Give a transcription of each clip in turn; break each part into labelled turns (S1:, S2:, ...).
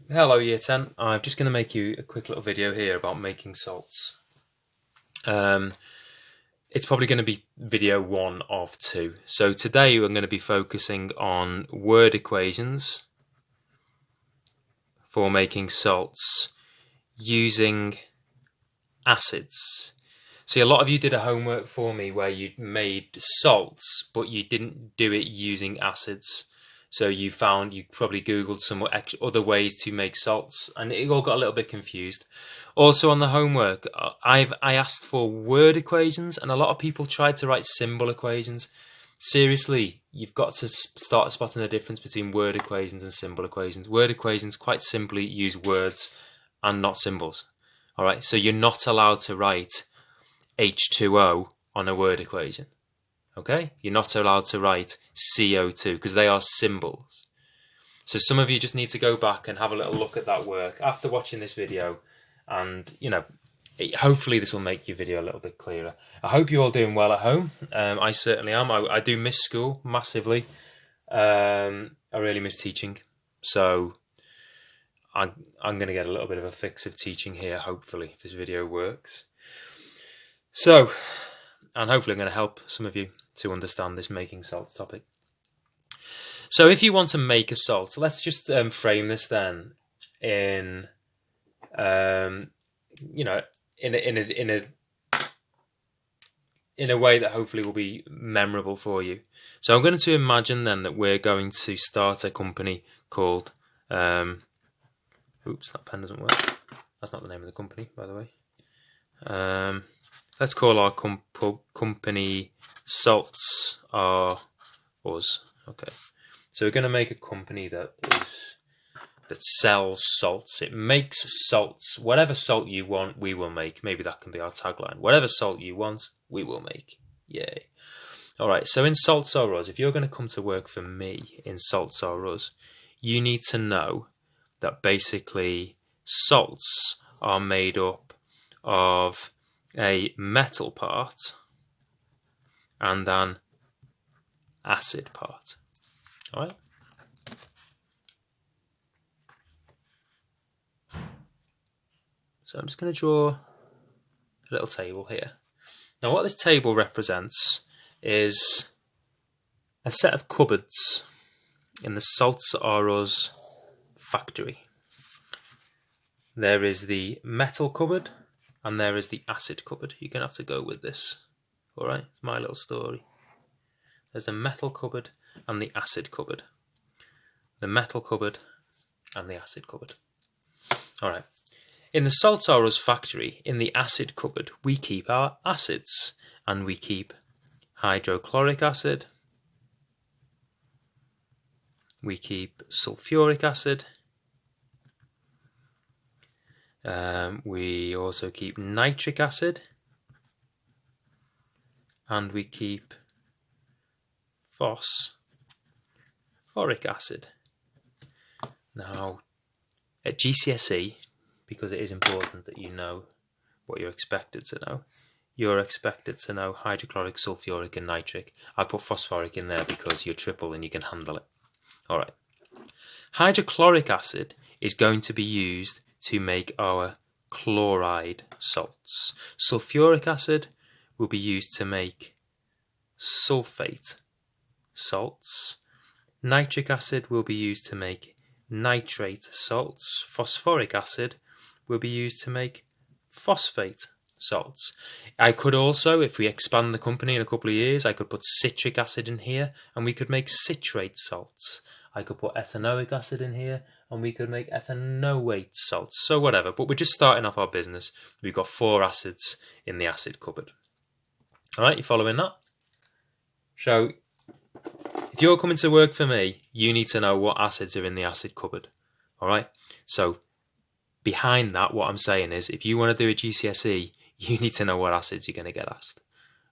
S1: Hello Year 10, I'm just going to make you a quick little video here about making salts. It's probably going to be video 1 of 2. So today we're going to be focusing on word equations for making salts using acids. See, a lot of you did a homework for me where you made salts, but you didn't do it using acids. So you probably Googled some other ways to make salts, and it all got a little bit confused. Also on the homework, I asked for word equations, and a lot of people tried to write symbol equations. Seriously, you've got to start spotting the difference between word equations and symbol equations. Word equations quite simply use words and not symbols. All right, so you're not allowed to write H2O on a word equation. Okay, you're not allowed to write CO2 because they are symbols. So some of you just need to go back and have a little look at that work after watching this video, and hopefully this will make your video a little bit clearer. I hope you're all doing well at home. I certainly am. I do miss school massively. I really miss teaching, so I'm going to get a little bit of a fix of teaching here, hopefully, if this video works. So, and hopefully I'm going to help some of you to understand this making salts topic. So if you want to make a salt, let's just frame this then in in a way that hopefully will be memorable for you. So I'm going to imagine then that we're going to start a company called oops, that pen doesn't work. That's not the name of the company, by the way. Let's call our company Salts Are Us. Okay, so we're going to make a company that sells salts. It makes salts. Whatever salt you want, we will make. Maybe that can be our tagline. Whatever salt you want, we will make. Yay! All right. So in Salts Are Us, if you're going to come to work for me in Salts Are Us, you need to know that basically salts are made up of a metal part and an acid part. All right. So I'm just going to draw a little table here. Now what this table represents is a set of cupboards in the Salts Are Us factory. There is the metal cupboard and there is the acid cupboard. You're going to have to go with this. All right, it's my little story. There's the metal cupboard and the acid cupboard. The metal cupboard and the acid cupboard. All right. In the Salts Are Us factory, in the acid cupboard, we keep our acids, and we keep hydrochloric acid. We keep sulfuric acid. We also keep nitric acid, and we keep phosphoric acid. Now, at GCSE, because it is important that you know what you're expected to know, you're expected to know hydrochloric, sulfuric, and nitric. I put phosphoric in there because you're triple and you can handle it. All right. Hydrochloric acid is going to be used to make our chloride salts. Sulfuric acid will be used to make sulfate salts. Nitric acid will be used to make nitrate salts. Phosphoric acid will be used to make phosphate salts. I could also, if we expand the company in a couple of years, I could put citric acid in here and we could make citrate salts. I could put ethanoic acid in here and we could make ethanoate salts. So whatever, but we're just starting off our business. We've got 4 acids in the acid cupboard. All right, you following that? So if you're coming to work for me, you need to know what acids are in the acid cupboard. All right, so behind that, what I'm saying is if you want to do a GCSE, you need to know what acids you're going to get asked.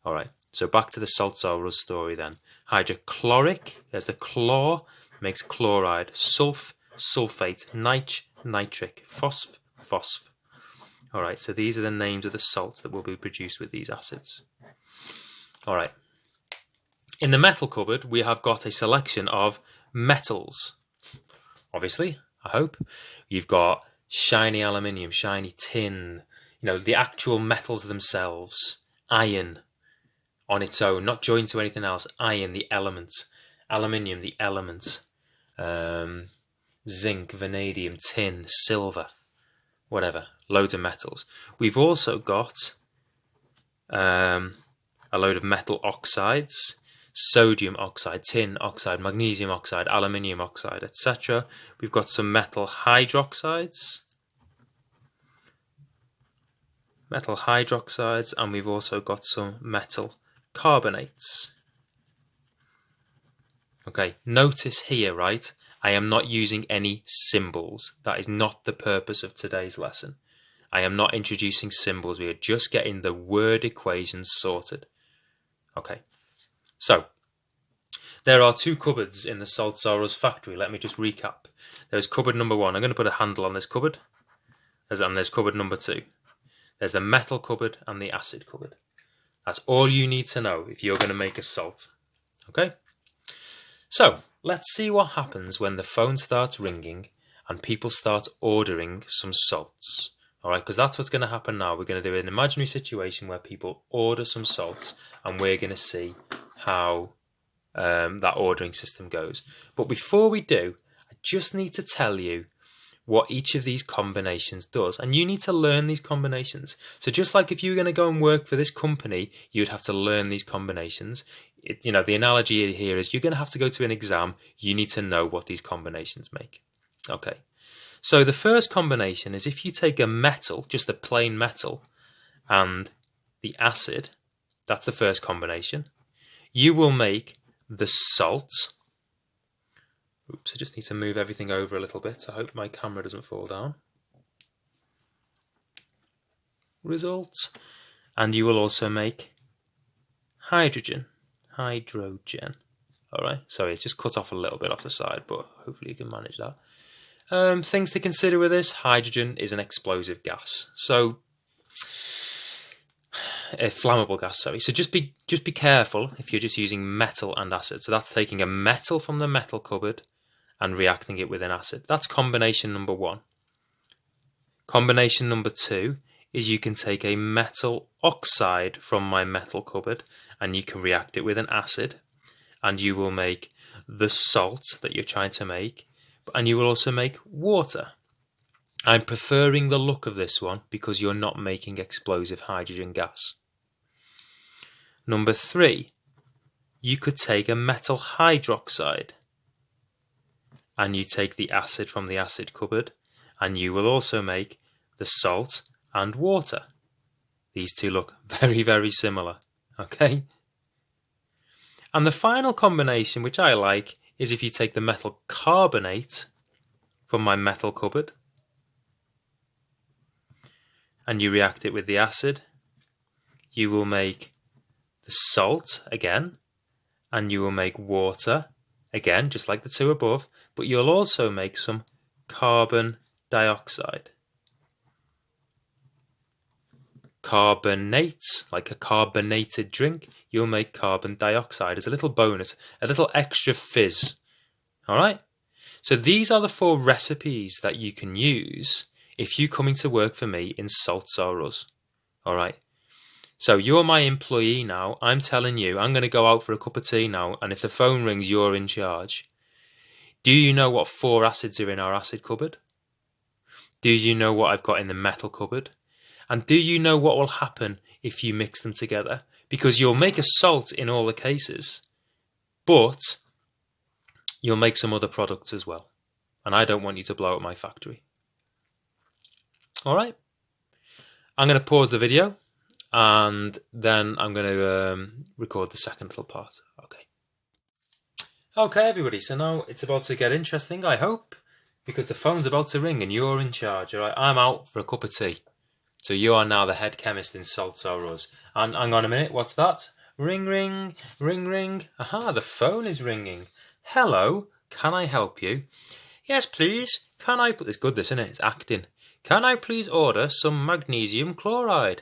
S1: All right, so back to the Salts Are Us story then. Hydrochloric, there's the chlor, makes chloride, sulfate, nitric, phosphor. All right, so these are the names of the salts that will be produced with these acids. All right. In the metal cupboard, we have got a selection of metals. Obviously, I hope. You've got shiny aluminium, shiny tin, the actual metals themselves, iron on its own, not joined to anything else, iron, the element, aluminium, the element, zinc, vanadium, tin, silver, whatever, loads of metals. We've also got a load of metal oxides, sodium oxide, tin oxide, magnesium oxide, aluminium oxide, etc. We've got some metal hydroxides, and we've also got some metal carbonates. Okay, notice here, right, I am not using any symbols. That is not the purpose of today's lesson. I am not introducing symbols. We are just getting the word equations sorted. Okay, so there are two cupboards in the Salt Sorrows factory. Let me just recap. There's cupboard number 1. I'm going to put a handle on this cupboard. And there's cupboard number 2. There's the metal cupboard and the acid cupboard. That's all you need to know if you're going to make a salt. Okay? So, let's see what happens when the phone starts ringing and people start ordering some salts. Alright, because that's what's going to happen now. We're going to do an imaginary situation where people order some salts and we're going to see how that ordering system goes. But before we do, I just need to tell you what each of these combinations does, and you need to learn these combinations. So just like if you were going to go and work for this company, you'd have to learn these combinations. The analogy here is you're going to have to go to an exam. You need to know what these combinations make. Okay, so the first combination is if you take a metal, just a plain metal, and the acid, that's the first combination, you will make the salt. Oops, I just need to move everything over a little bit. I hope my camera doesn't fall down. Result. And you will also make hydrogen. Alright, sorry, it's just cut off a little bit off the side, but hopefully you can manage that. Things to consider with this: hydrogen is an explosive gas. So, a flammable gas, sorry. So just be careful if you're just using metal and acid. So that's taking a metal from the metal cupboard and reacting it with an acid. That's combination number 1. Combination number 2 is you can take a metal oxide from my metal cupboard and you can react it with an acid, and you will make the salt that you're trying to make, and you will also make water. I'm preferring the look of this one because you're not making explosive hydrogen gas. Number 3, you could take a metal hydroxide and you take the acid from the acid cupboard and you will also make the salt and water. These two look very, very similar. Okay? And the final combination, which I like, is if you take the metal carbonate from my metal cupboard and you react it with the acid, you will make the salt again, and you will make water again, just like the two above, but you'll also make some carbon dioxide. Carbonates, like a carbonated drink, you'll make carbon dioxide as a little bonus, a little extra fizz. Alright? So these are the 4 recipes that you can use if you're coming to work for me in Salt Sorrows. Alright? So you're my employee now. I'm telling you, I'm going to go out for a cup of tea now, and if the phone rings, you're in charge. Do you know what 4 acids are in our acid cupboard? Do you know what I've got in the metal cupboard? And do you know what will happen if you mix them together? Because you'll make a salt in all the cases, but you'll make some other products as well. And I don't want you to blow up my factory. Alright? I'm going to pause the video and then I'm going to record the second little part. Okay, everybody, so now it's about to get interesting, I hope, because the phone's about to ring and you're in charge. Alright, I'm out for a cup of tea. So you are now the head chemist in Salt Sorrows. And hang on a minute, what's that? Ring, ring, ring, ring. Aha, the phone is ringing. Hello, can I help you? Yes, please. Can I... It's good, this, isn't it? It's acting. Can I please order some magnesium chloride?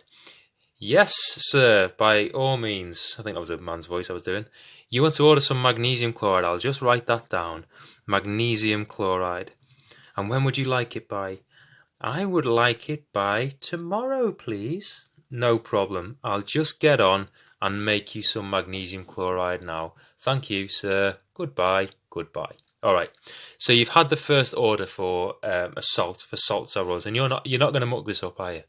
S1: Yes, sir, by all means. I think that was a man's voice I was doing. You want to order some magnesium chloride? I'll just write that down. Magnesium chloride. And when would you like it by? I would like it by tomorrow, please. No problem. I'll just get on and make you some magnesium chloride now. Thank you, sir. Goodbye. Goodbye. All right. So you've had the first order for a salt, for salt cellulose, and you're not going to muck this up, are you?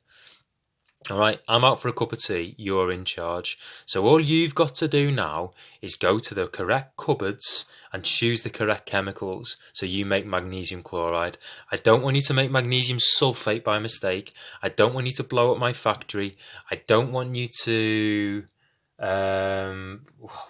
S1: All right, I'm out for a cup of tea. You're in charge. So all you've got to do now is go to the correct cupboards and choose the correct chemicals so you make magnesium chloride. I don't want you to make magnesium sulfate by mistake. I don't want you to blow up my factory. I don't want you to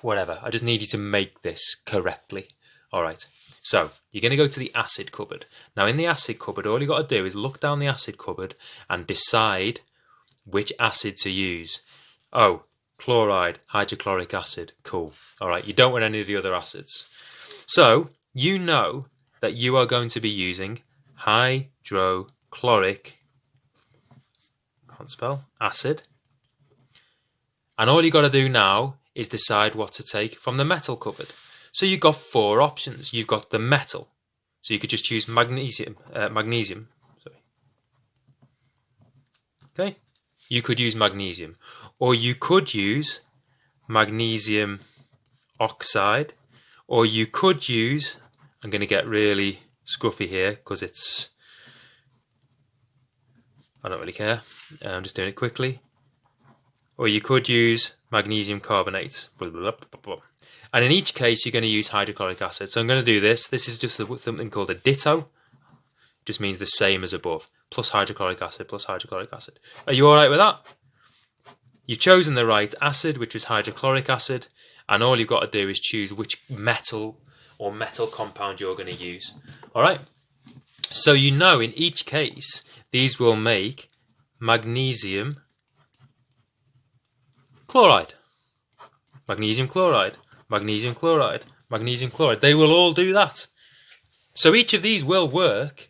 S1: whatever. I just need you to make this correctly. All right. So you're going to go to the acid cupboard. Now in the acid cupboard, all you got to do is look down the acid cupboard and decide which acid to use. Oh, chloride, hydrochloric acid. Cool. All right, you don't want any of the other acids. So you know that you are going to be using hydrochloric, can't spell, acid. And all you got to do now is decide what to take from the metal cupboard. So you've got 4 options. You've got the metal. So you could just choose magnesium. Okay. You could use magnesium, or you could use magnesium oxide, or you could use, I'm going to get really scruffy here because I don't really care, I'm just doing it quickly, or you could use magnesium carbonate, and in each case you're going to use hydrochloric acid. So I'm going to do this. This is just something called a ditto, just means the same as above. Plus hydrochloric acid, plus hydrochloric acid. Are you all right with that? You've chosen the right acid, which is hydrochloric acid, and all you've got to do is choose which metal or metal compound you're going to use. All right? So you know in each case, these will make magnesium chloride. Magnesium chloride, magnesium chloride, magnesium chloride. They will all do that. So each of these will work.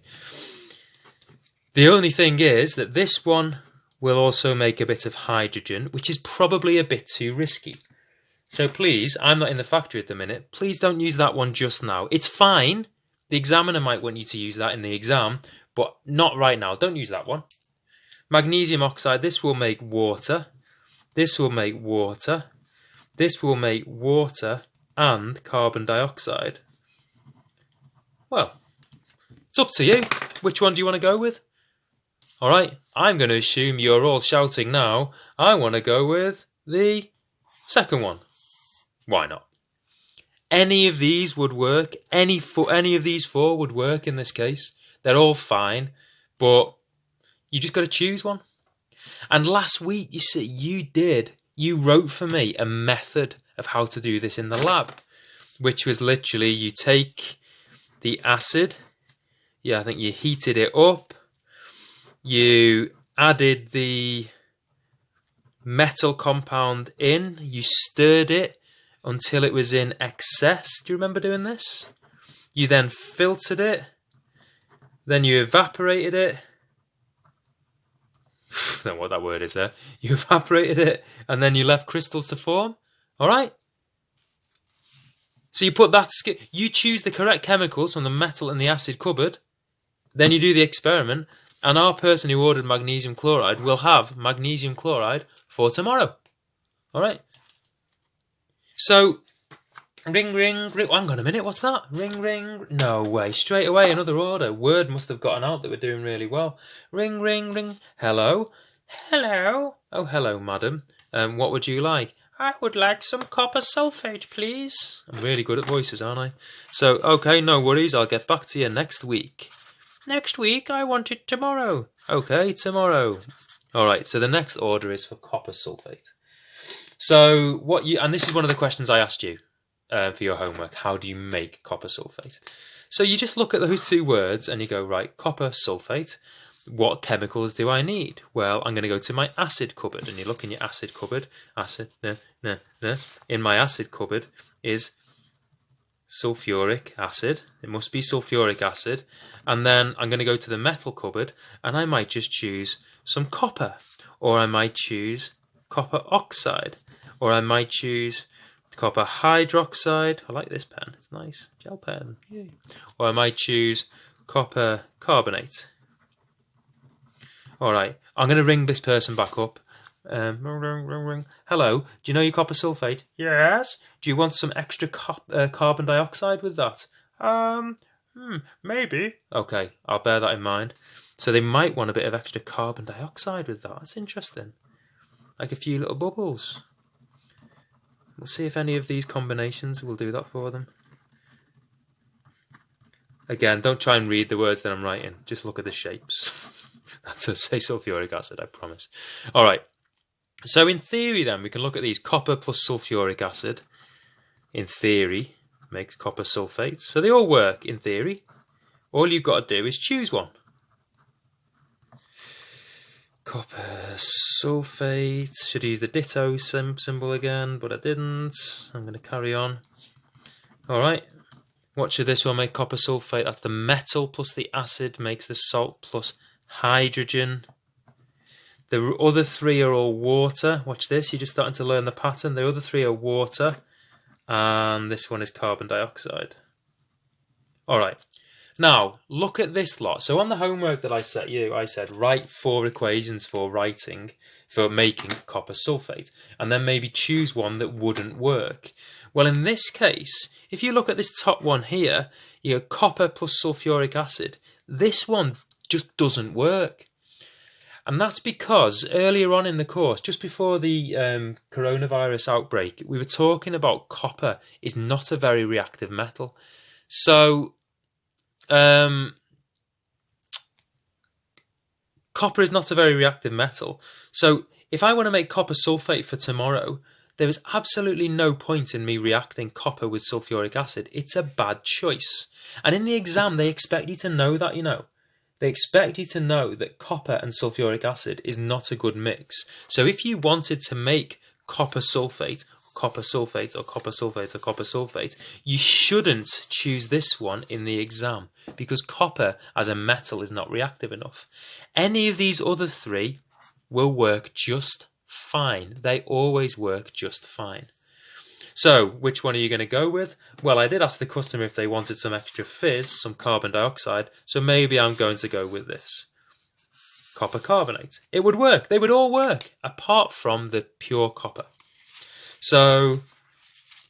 S1: The only thing is that this one will also make a bit of hydrogen, which is probably a bit too risky. So please, I'm not in the factory at the minute, please don't use that one just now. It's fine. The examiner might want you to use that in the exam, but not right now. Don't use that one. Magnesium oxide, this will make water. This will make water. This will make water and carbon dioxide. Well, it's up to you. Which one do you want to go with? All right, I'm going to assume you're all shouting now, I want to go with the second one. Why not? Any of these would work. Any of these 4 would work in this case. They're all fine, but you just got to choose one. And last week, you see, you wrote for me a method of how to do this in the lab, which was literally you take the acid, I think you heated it up, you added the metal compound in, you stirred it until it was in excess. Do you remember doing this? You then filtered it, then you evaporated it. I don't know what that word is there. You evaporated it, and then you left crystals to form. All right? So you put that, you choose the correct chemicals from the metal and the acid cupboard, then you do the experiment, and our person who ordered magnesium chloride will have magnesium chloride for tomorrow. All right? So, ring, ring, ring. Hang on a minute, what's that? Ring, ring. No way, straight away, another order. Word must have gotten out that we're doing really well. Ring, ring, ring. Hello? Hello? Oh, hello, madam. What would you like? I would like some copper sulfate, please. I'm really good at voices, aren't I? So, okay, no worries. I'll get back to you next week. Next week? I want it tomorrow. Okay, tomorrow. All right, so the next order is for copper sulfate. So, and this is one of the questions I asked you for your homework. How do you make copper sulfate? So you just look at those 2 words and you go, right, copper sulfate. What chemicals do I need? Well, I'm going to go to my acid cupboard, and you look in your acid cupboard. Acid, in my acid cupboard is sulfuric acid. It must be sulfuric acid. And then I'm going to go to the metal cupboard, and I might just choose some copper, or I might choose copper oxide, or I might choose copper hydroxide. I like this pen. It's nice. Gel pen. Yay. Or I might choose copper carbonate. All right, I'm going to ring this person back up. Ring. Hello, do you know your copper sulfate? Yes. Do you want some extra carbon dioxide with that? Maybe. Okay, I'll bear that in mind. So they might want a bit of extra carbon dioxide with that. That's interesting. Like a few little bubbles. We'll see if any of these combinations will do that for them. Again, don't try and read the words that I'm writing. Just look at the shapes. That's a say sulfuric acid, I promise. All right. So in theory then, we can look at these. Copper plus sulfuric acid, in theory, makes copper sulfate. So they all work in theory. All you've got to do is choose one. Copper sulfate. Should use the ditto symbol again, but I didn't. I'm going to carry on. All right. What should this one make? Copper sulfate. That's the metal plus the acid makes the salt plus hydrogen. The other three are all water. Watch this. You're just starting to learn the pattern. The other three are water. And this one is carbon dioxide. All right. Now, look at this lot. So on the homework that I set you, I said write 4 equations for making copper sulfate. And then maybe choose one that wouldn't work. Well, in this case, if you look at this top one here, you have copper plus sulfuric acid. This one just doesn't work. And that's because earlier on in the course, just before the coronavirus outbreak, we were talking about copper is not a very reactive metal. So, copper is not a very reactive metal. So, if I want to make copper sulfate for tomorrow, there is absolutely no point in me reacting copper with sulfuric acid. It's a bad choice. And in the exam, they expect you to know that, you know. They expect you to know that copper and sulfuric acid is not a good mix. So if you wanted to make copper sulfate, or copper sulfate, you shouldn't choose this one in the exam because copper as a metal is not reactive enough. Any of these other 3 will work just fine. They always work just fine. So, which one are you going to go with? Well, I did ask the customer if they wanted some extra fizz, some carbon dioxide, so maybe I'm going to go with this. Copper carbonate. It would work. They would all work, apart from the pure copper. So,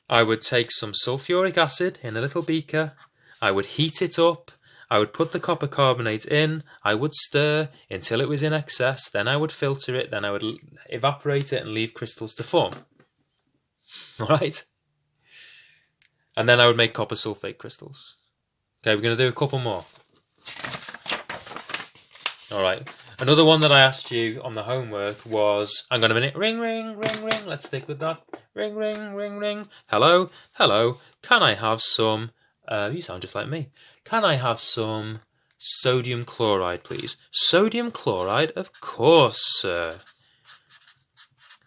S1: I would take some sulfuric acid in a little beaker. I would heat it up. I would put the copper carbonate in. I would stir until it was in excess. Then I would filter it. Then I would evaporate it and leave crystals to form. Right? And then I would make copper sulfate crystals. Okay, we're going to do a couple more. All right. Another one that I asked you on the homework was, hang on a minute, ring, ring, ring, ring. Let's stick with that. Ring, ring, ring, ring. Hello, hello. Can I have some, you sound just like me. Can I have some sodium chloride, please? Sodium chloride? Of course, sir.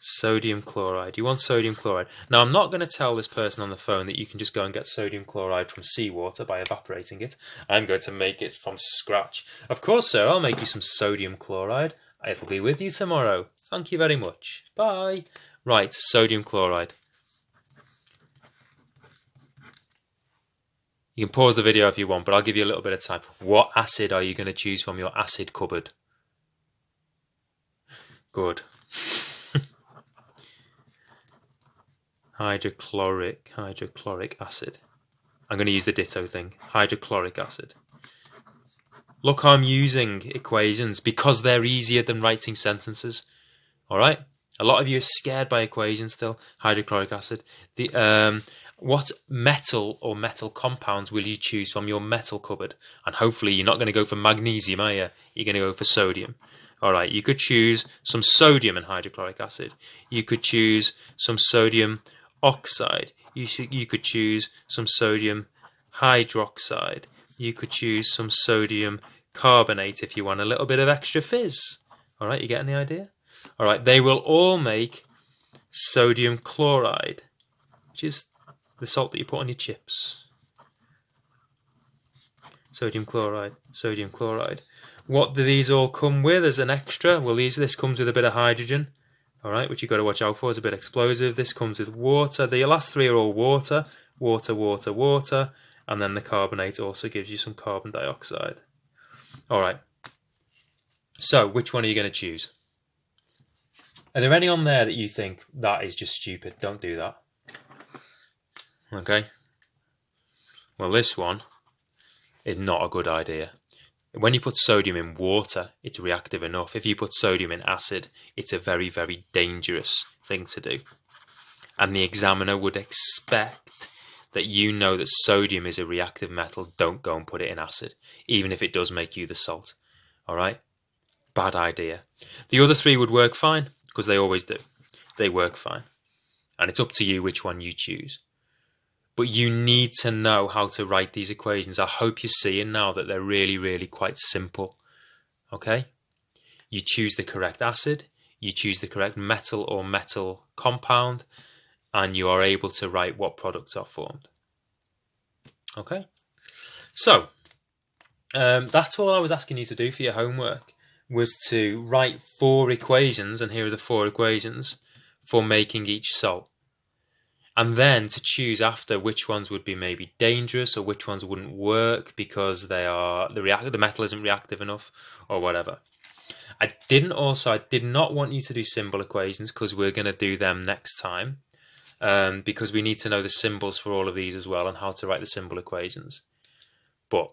S1: Sodium chloride. You want sodium chloride. Now, I'm not going to tell this person on the phone that you can just go and get sodium chloride from seawater by evaporating it. I'm going to make it from scratch. Of course, sir, I'll make you some sodium chloride. It'll be with you tomorrow. Thank you very much. Bye. Right, sodium chloride. You can pause the video if you want, but I'll give you a little bit of time. What acid are you going to choose from your acid cupboard? Good. Hydrochloric acid. I'm going to use the ditto thing. Hydrochloric acid. Look how I'm using equations because they're easier than writing sentences. All right? A lot of you are scared by equations still. Hydrochloric acid. What metal or metal compounds will you choose from your metal cupboard? And hopefully you're not going to go for magnesium, are you? You're going to go for sodium. All right, you could choose some sodium and hydrochloric acid. You could choose some sodium oxide. You could choose some sodium hydroxide. You could choose some sodium carbonate if you want a little bit of extra fizz. All right, you getting the idea? All right, they will all make sodium chloride, which is the salt that you put on your chips. Sodium chloride, sodium chloride. What do these all come with as an extra? Well, this comes with a bit of hydrogen, all right, which you've got to watch out for. It's a bit explosive. This comes with water. The last 3 are all water, water, water, water, and then the carbonate also gives you some carbon dioxide. All right. So which one are you going to choose? Are there any on there that you think that is just stupid? Don't do that. Okay. Well, this one is not a good idea. When you put sodium in water, it's reactive enough. If you put sodium in acid, it's a very, very dangerous thing to do. And the examiner would expect that you know that sodium is a reactive metal. Don't go and put it in acid, even if it does make you the salt. All right? Bad idea. The other three would work fine, because they always do. They work fine. And it's up to you which one you choose. But you need to know how to write these equations. I hope you're seeing now that they're really, really quite simple. Okay? You choose the correct acid, you choose the correct metal or metal compound, and you are able to write what products are formed. Okay? So, that's all I was asking you to do for your homework, was to write 4 equations, and here are the 4 equations, for making each salt. And then to choose after which ones would be maybe dangerous or which ones wouldn't work because they are the metal isn't reactive enough or whatever. I did not want you to do symbol equations because we're going to do them next time, because we need to know the symbols for all of these as well and how to write the symbol equations. But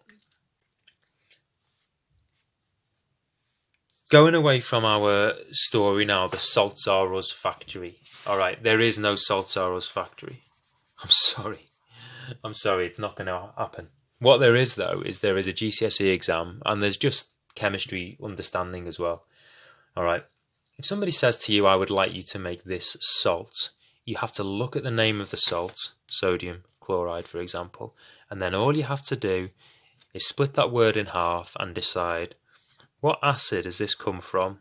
S1: going away from our story now, the Salts Are Us factory. All right, there is no Salts Are Us factory. I'm sorry, it's not going to happen. What there is, though, is there is a GCSE exam, and there's just chemistry understanding as well. All right, if somebody says to you, I would like you to make this salt, you have to look at the name of the salt, sodium chloride, for example, and then all you have to do is split that word in half and decide, what acid has this come from?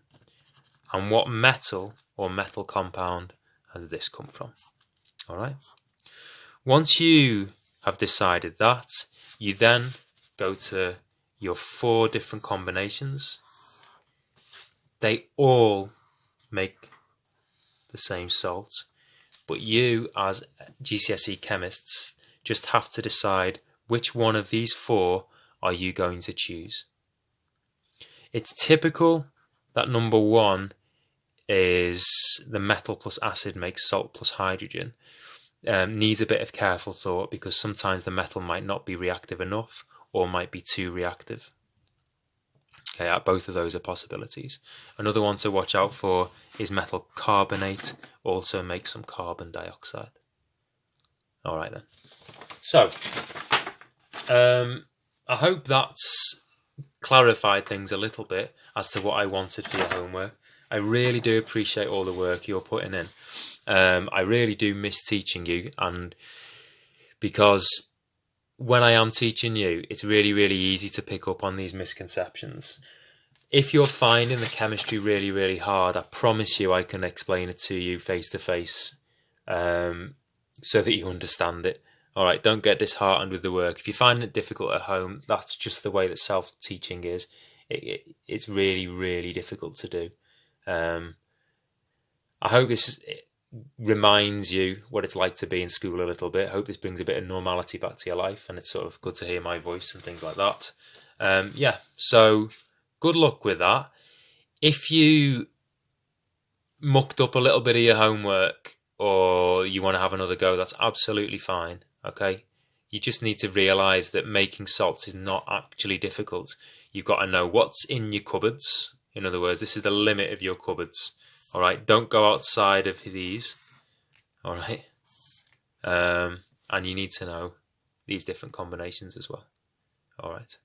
S1: And what metal or metal compound has this come from? All right. Once you have decided that, you then go to your 4 different combinations. They all make the same salt, but you as GCSE chemists just have to decide which one of these 4 are you going to choose. It's typical that number 1 is the metal plus acid makes salt plus hydrogen. Needs a bit of careful thought because sometimes the metal might not be reactive enough or might be too reactive. Okay, both of those are possibilities. Another one to watch out for is metal carbonate, also makes some carbon dioxide. All right then. So, I hope that's clarified things a little bit as to what I wanted for your homework. I really do appreciate all the work you're putting in. I really do miss teaching you, and because when I am teaching you, it's really, really easy to pick up on these misconceptions. If you're finding the chemistry really, really hard, I promise you I can explain it to you face to face, so that you understand it. All right, don't get disheartened with the work. If you find it difficult at home, that's just the way that self-teaching is. It's really, really difficult to do. I hope this reminds you what it's like to be in school a little bit. I hope this brings a bit of normality back to your life, and it's sort of good to hear my voice and things like that. Yeah, so good luck with that. If you mucked up a little bit of your homework or you want to have another go, that's absolutely fine, okay? You just need to realise that making salts is not actually difficult. You've got to know what's in your cupboards. In other words, this is the limit of your cupboards. All right, don't go outside of these. All right, and you need to know these different combinations as well. All right.